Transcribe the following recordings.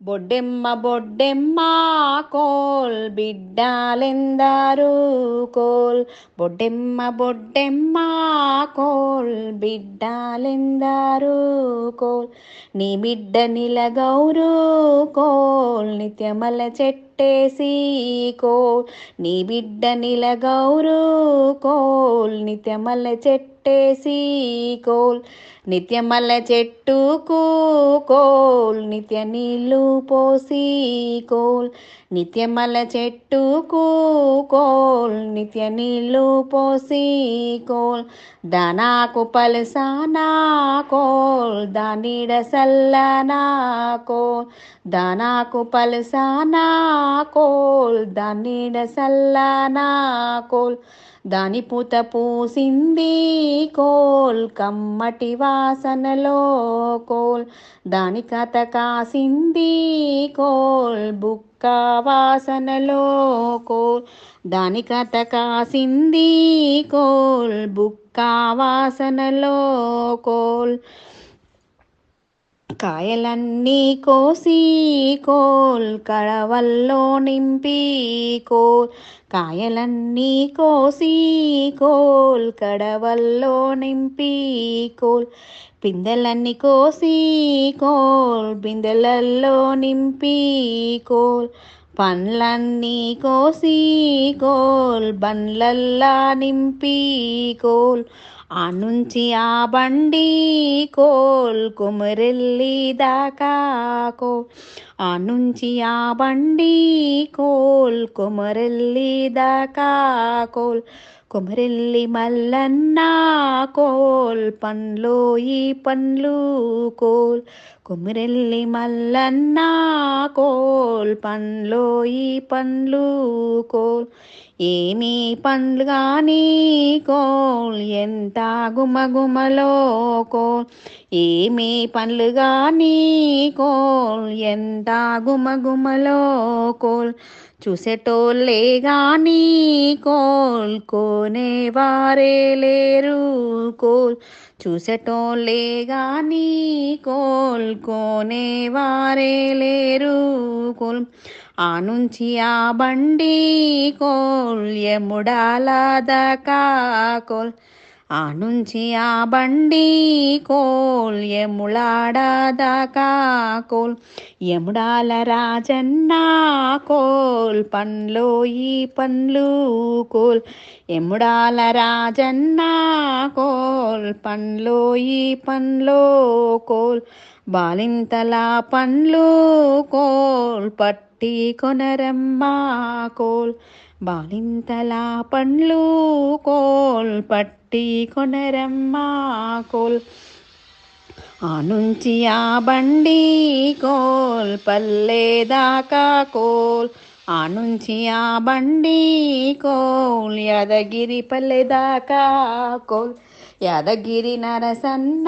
బొడ్డెమ్మ బొడ్డెమ్మ కోల్ బిడ్డాలెందారు కోల్. బొడ్డెమ్మ బొడ్డెమ్మ కోల్ బిడ్డాలెందారు కోల్. నీ బిడ్డ నిలగౌరు కోల్ నిత్యమల చెట్టేసి కోల్. నీ బిడ్డ నిలగౌరు కోల్ నిత్యమల చెట్టేసి కోల్. నిత్యమల్ల చెట్టుకు కోల్ నిత్య నీళ్ళు పోసి కోల్. నిత్యమల్ల చెట్టుకు కోల్ నిత్య నీళ్ళు పోసి కోల్. దానాకు పలసానా కోల్ దానిడ సల్లనా కోల్. దానాకు పలసానా కోల్ దానిడ సల్లనా కోల్. దాని పూత పూసింది కోల్ కమ్మటి వాసనలో కోల్. దాని కథ కాసింది కోల్ బుక్క వాసనలో కోల్. దాని కథ కాసింది కోల్ బుక్క వాసనలో కోల్. కాయలన్నీ కోసి కోల్ కడవల్లో నింపి కోల్. కాయలన్నీ కోసి కోల్ కడవల్లో నింపి కోల్. పిందెలన్నీ కోసి కోల్ బిందెలల్లో నింపి కోల్. పండ్లన్నీ కోసి కోల్ బండ్లల్లా నింపి కోల్. ఆ నుంచి ఆ బండి కోల్ కొమరెల్లి దాకా కోల్. ఆ నుంచి ఆ బండి కోల్ కొమరెల్లి దాకా కోల్. కొమరెల్లి మల్లన్న కోల్ పండ్లో ఈ పండ్లు కోల్. కొమరెల్లి మల్లన్న కోల్ పండ్లో ఈ పండ్లు కోల్. ఏమి పండ్లు గాని కోల్ ఎంత గుమగుమలో కోల్. ఏమి పండ్లు గాని కోల్ ఎంత గుమగుమలో కోల్. చూసేటోళ్ళే గాని కోల్ కొనేవారే లేరు కోల్. చూసేటోళ్ళే గాని కోల్ కొనేవారే లేరు కోల్. ఆ నుంచి ఆ బండి కోల్ యముడాల దాకా కోల్. ఆ నుంచి ఆ బండి కోల్ యములాడ దాకా కోల్. యముడాల రాజన్న కోల్ పండ్లో ఈ పండ్లు కోల్. యముడాల రాజన్న కోల్ పండ్లో ఈ పండ్లు కోల్. బాలింతల పండ్లు కోల్ పట్టి కొనరమ్మా కోల్. బాలింతల పండ్లు కోల్ పట్టి కొనరమ్మా కోల్. ఆ నుంచి ఆ బండి కోల్ పల్లె దాకా కోల్. ఆ నుంచి ఆ బండి కోల్ యాదగిరి పల్లె దాకా కోల్. యాదగిరి నరసన్న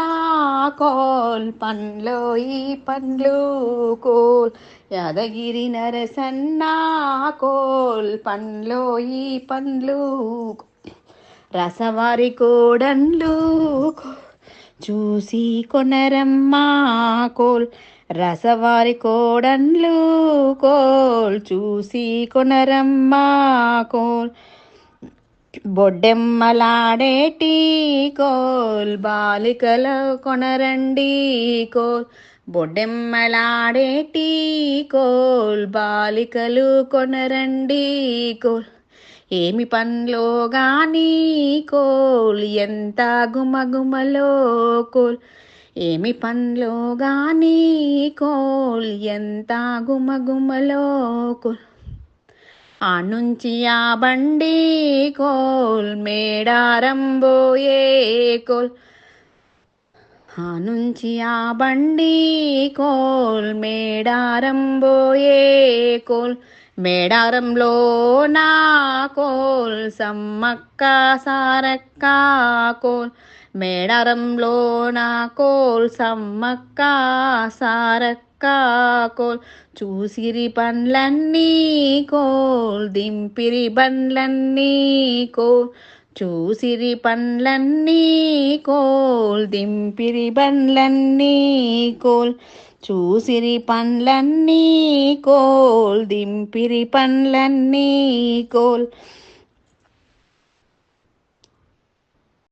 కోల్ పండ్లో ఈ పండ్లు కోల్. యాదగిరి నరసన్న కోల్ పండ్లో ఈ పండ్లు. రసవారి కోడన్లు చూసి కొనరమ్మా కోల్. రసవారి కోడన్లు కోల్ చూసి కొనరమ్మా కోల్. బొడ్డెమ్మలాడేటి కోల్ బాలికలు కొనరండి కోల్. బొడ్డెమ్మలాడేటి కోల్ బాలికలు కొనరండి కోల్. ఏమి పండ్లో గాని కోల్ ఎంత గుమగుమలో కోల్. ఏమి పండ్లో గాని కోల్ ఎంత గుమగుమలో కోల్. ఆ నుంచి ఆ బండి కోల్ మేడారం బోయే కోల్. ఆ నుంచి ఆ బండి కోల్ మేడారం బోయే కోల్. మేడారంలో నా కోల్ సమ్మక్క సారక్క కోల్. మేడారంలో నా కోల్ సమ్మక్క సారక్క కోల్. చూసిరి పండ్లన్నీ కోల్ దింపిరి బండ్లన్నీ కోల్. చూసిరి పండ్లన్నీ కోల్ దింపిరి బండ్లన్నీ కోల్. చూసిరి పండ్లన్నీ కోల్ దింపిరి పండ్లన్నీ కోల్